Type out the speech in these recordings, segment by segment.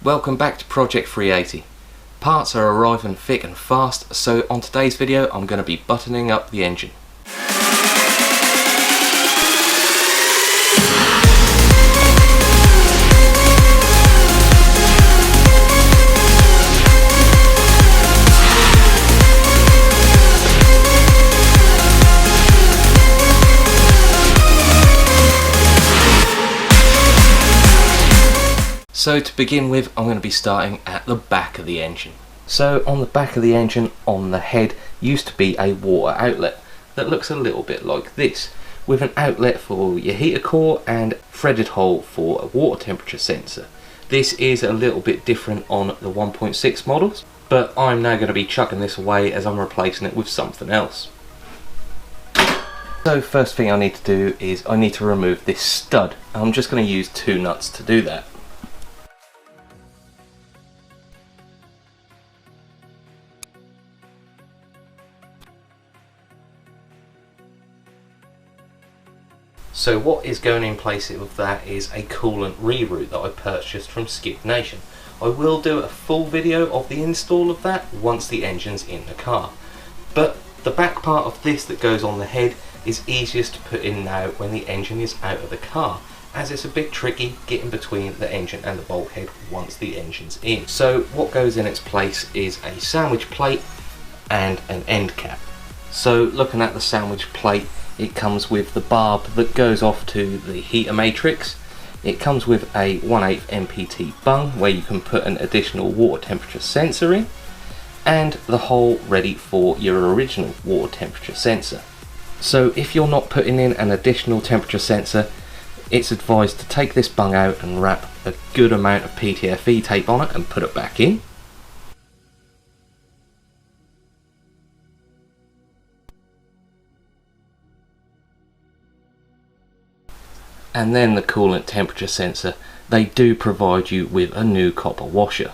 Welcome back to Project 380. Parts are arriving thick and fast, so on today's video I'm going to be buttoning up the engine. So to begin with, I'm going to be starting at the back of the engine. So on the back of the engine, on the head, used to be a water outlet that looks a little bit like this, with an outlet for your heater core and threaded hole for a water temperature sensor. This is a little bit different on the 1.6 models, but I'm now going to be chucking this away as I'm replacing it with something else. So first thing I need to do is I need to remove this stud. I'm just going to use 2 nuts to do that. So what is going in place with that is a coolant reroute that I purchased from Skid Nation. I will do a full video of the install of that once the engine's in the car. But the back part of this that goes on the head is easiest to put in now when the engine is out of the car, as it's a bit tricky getting between the engine and the bulkhead once the engine's in. So what goes in its place is a sandwich plate and an end cap. So looking at the sandwich plate, it comes with the barb that goes off to the heater matrix. It comes with a 1/8 MPT bung where you can put an additional water temperature sensor in, and the hole ready for your original water temperature sensor. So if you're not putting in an additional temperature sensor, it's advised to take this bung out and wrap a good amount of PTFE tape on it and put it back in. And then the coolant temperature sensor, they do provide you with a new copper washer.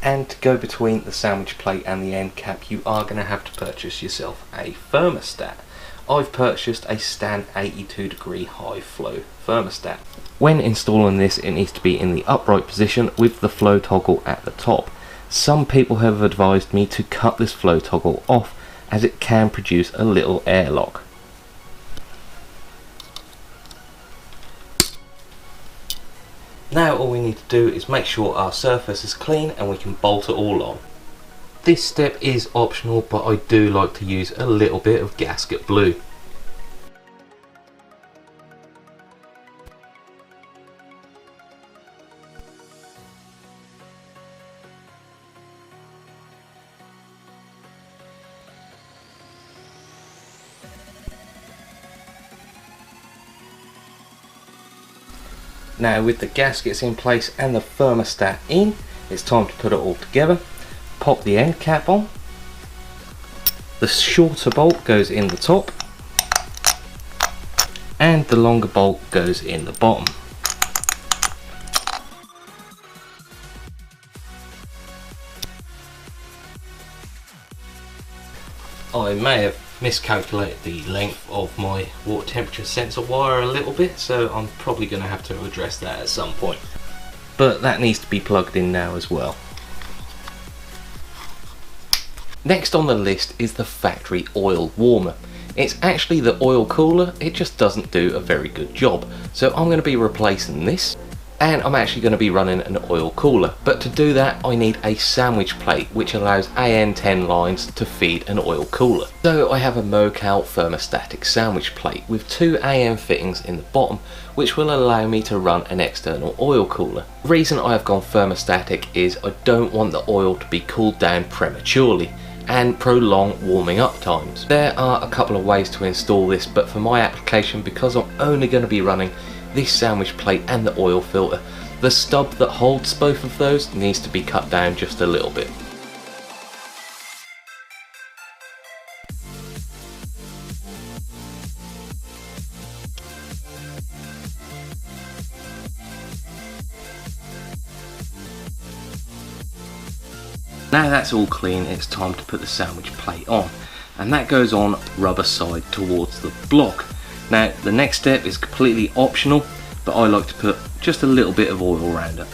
And to go between the sandwich plate and the end cap, you are going to have to purchase yourself a thermostat. I've purchased a Stan 82 degree high flow thermostat. When installing this, it needs to be in the upright position with the flow toggle at the top. Some people have advised me to cut this flow toggle off, as it can produce a little airlock. Now all we need to do is make sure our surface is clean and we can bolt it all on. This step is optional, but I do like to use a little bit of gasket glue. Now with the gaskets in place and the thermostat in, it's time to put it all together. Pop the end cap on. The shorter bolt goes in the top and the longer bolt goes in the bottom. I may have miscalculated the length of my water temperature sensor wire a little bit, so I'm probably going to have to address that at some point. But that needs to be plugged in now as well. Next on the list is the factory oil warmer. It's actually the oil cooler, it just doesn't do a very good job. So I'm going to be replacing this, and I'm actually going to be running an oil cooler. But to do that I need a sandwich plate which allows AN10 lines to feed an oil cooler. So I have a Mocal thermostatic sandwich plate with 2 AN fittings in the bottom, which will allow me to run an external oil cooler. The reason I have gone thermostatic is I don't want the oil to be cooled down prematurely and prolong warming up times. There are a couple of ways to install this, but for my application, because I'm only going to be running this sandwich plate and the oil filter, the stub that holds both of those needs to be cut down just a little bit. Now that's all clean, it's time to put the sandwich plate on, and that goes on rubber side towards the block. Now the next step is completely optional, but I like to put just a little bit of oil around it.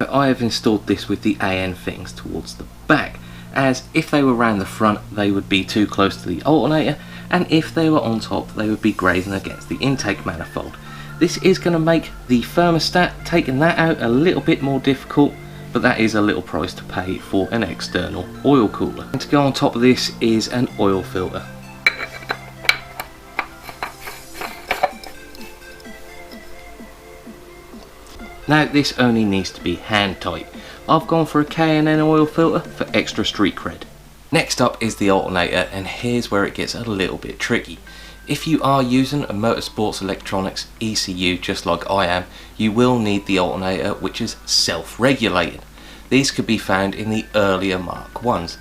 I have installed this with the AN fittings towards the back, as if they were around the front they would be too close to the alternator, and if they were on top they would be grazing against the intake manifold. This is going to make the thermostat, taking that out, a little bit more difficult, but that is a little price to pay for an external oil cooler. And to go on top of this is an oil filter. Now this only needs to be hand tight. I've gone for a K&N oil filter for extra street cred. Next up is the alternator, and here's where it gets a little bit tricky. If you are using a motorsports electronics ECU just like I am, you will need the alternator which is self-regulated. These could be found in the earlier Mark 1s,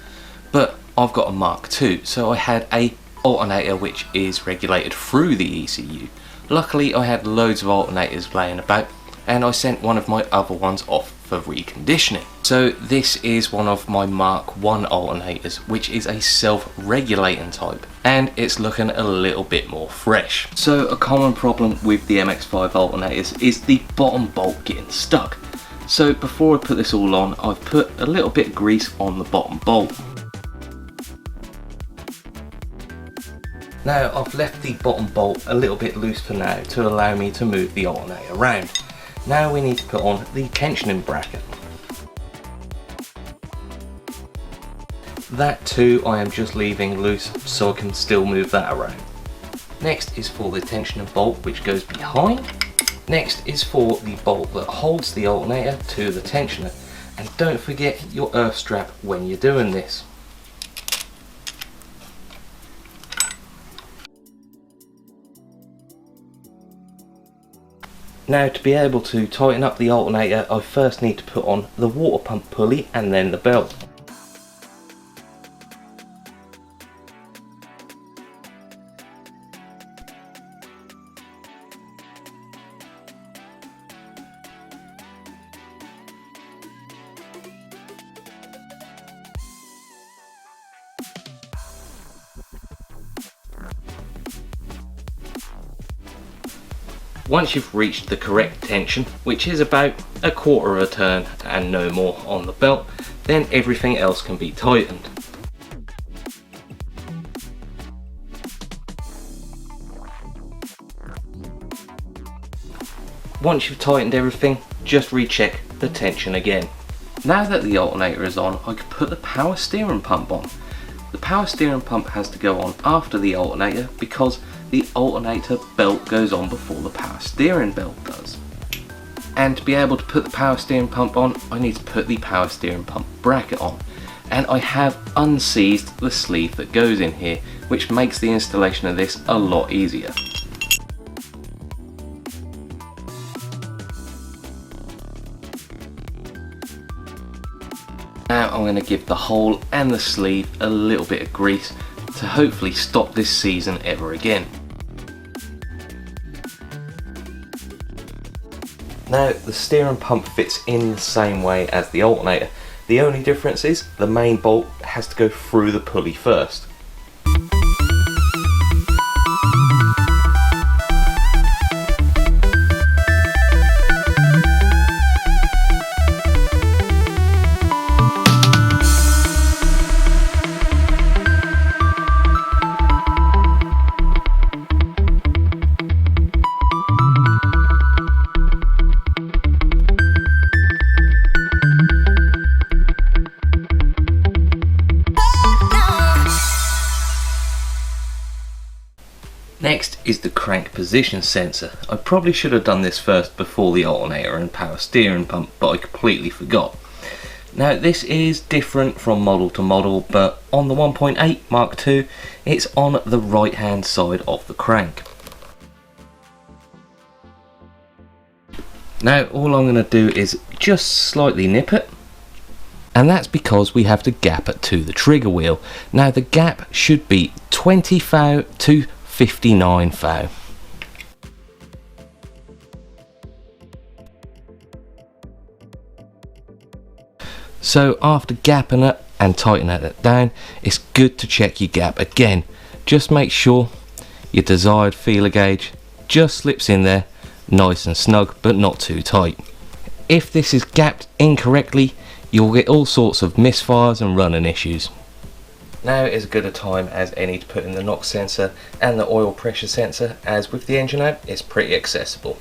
but I've got a Mark 2, so I had a alternator which is regulated through the ECU. Luckily I had loads of alternators laying about, and I sent one of my other ones off for reconditioning. So this is one of my Mark 1 alternators, which is a self-regulating type, and it's looking a little bit more fresh. So a common problem with the MX5 alternators is the bottom bolt getting stuck. So before I put this all on, I've put a little bit of grease on the bottom bolt. Now I've left the bottom bolt a little bit loose for now to allow me to move the alternator around. Now we need to put on the tensioning bracket. That too I am just leaving loose so I can still move that around. Next is for the tensioning bolt which goes behind. Next is for the bolt that holds the alternator to the tensioner. And don't forget your earth strap when you're doing this. Now to be able to tighten up the alternator, I first need to put on the water pump pulley and then the belt. Once you've reached the correct tension, which is about a quarter of a turn and no more on the belt, then everything else can be tightened. Once you've tightened everything, just recheck the tension again. Now that the alternator is on, I can put the power steering pump on. The power steering pump has to go on after the alternator because the alternator belt goes on before the power steering belt does. And to be able to put the power steering pump on, I need to put the power steering pump bracket on. And I have unseized the sleeve that goes in here, which makes the installation of this a lot easier. Now I'm going to give the hole and the sleeve a little bit of grease to hopefully stop this seizing ever again. Now the steering pump fits in the same way as the alternator. The only difference is the main bolt has to go through the pulley first. Next is the crank position sensor. I probably should have done this first before the alternator and power steering pump, but I completely forgot. Now this is different from model to model, but on the 1.8 Mark II, it's on the right hand side of the crank. Now all I'm going to do is just slightly nip it, and that's because we have to gap it to the trigger wheel. Now the gap should be 20 thou to 59 thou. So after gapping it and tightening it down, it's good to check your gap again. Just make sure your desired feeler gauge just slips in there nice and snug, but not too tight. If this is gapped incorrectly, you'll get all sorts of misfires and running issues. Now is as good a time as any to put in the NOx sensor and the oil pressure sensor, as with the engine out it's pretty accessible.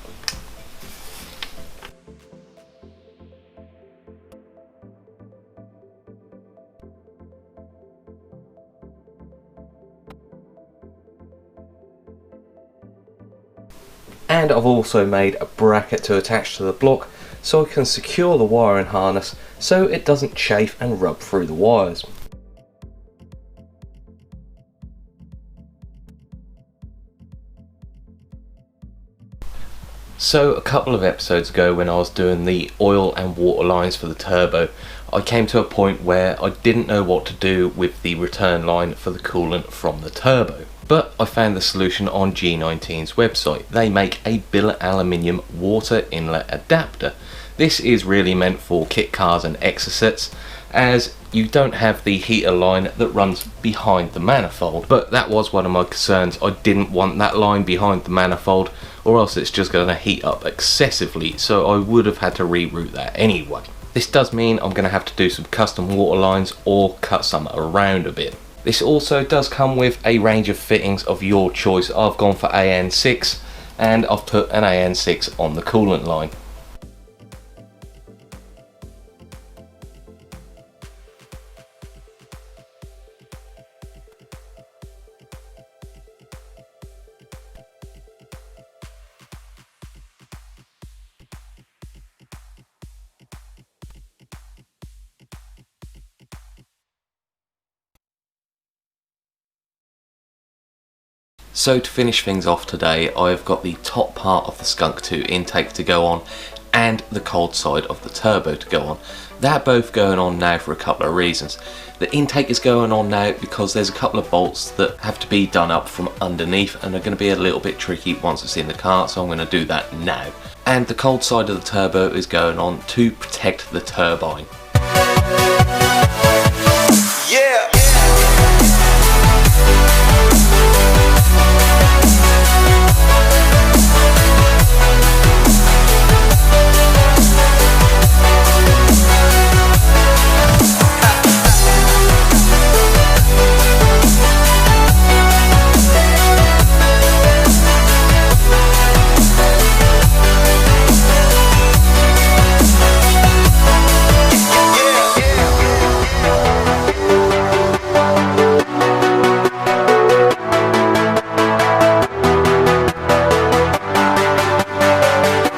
And I've also made a bracket to attach to the block so I can secure the wiring harness so it doesn't chafe and rub through the wires. So a couple of episodes ago, when I was doing the oil and water lines for the turbo, I came to a point where I didn't know what to do with the return line for the coolant from the turbo. But I found the solution on G19's website. They make a billet aluminium water inlet adapter. This is really meant for kit cars and exocets, as you don't have the heater line that runs behind the manifold. But that was one of my concerns. I didn't want that line behind the manifold, or else it's just going to heat up excessively, so I would have had to reroute that anyway. This does mean I'm going to have to do some custom water lines or cut some around a bit. This also does come with a range of fittings of your choice. I've gone for AN6 and I've put an AN6 on the coolant line. So to finish things off today, I've got the top part of the Skunk 2 intake to go on and the cold side of the turbo to go on. They're both going on now for a couple of reasons. The intake is going on now because there's a couple of bolts that have to be done up from underneath and are going to be a little bit tricky once it's in the car, so I'm going to do that now. And the cold side of the turbo is going on to protect the turbine. Yeah!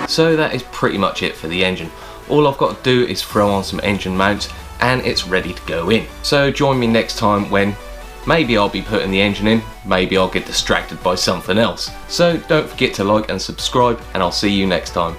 So that is pretty much it for the engine. All I've got to do is throw on some engine mounts and it's ready to go in. So join me next time when maybe I'll be putting the engine in, maybe I'll get distracted by something else. So don't forget to like and subscribe, and I'll see you next time.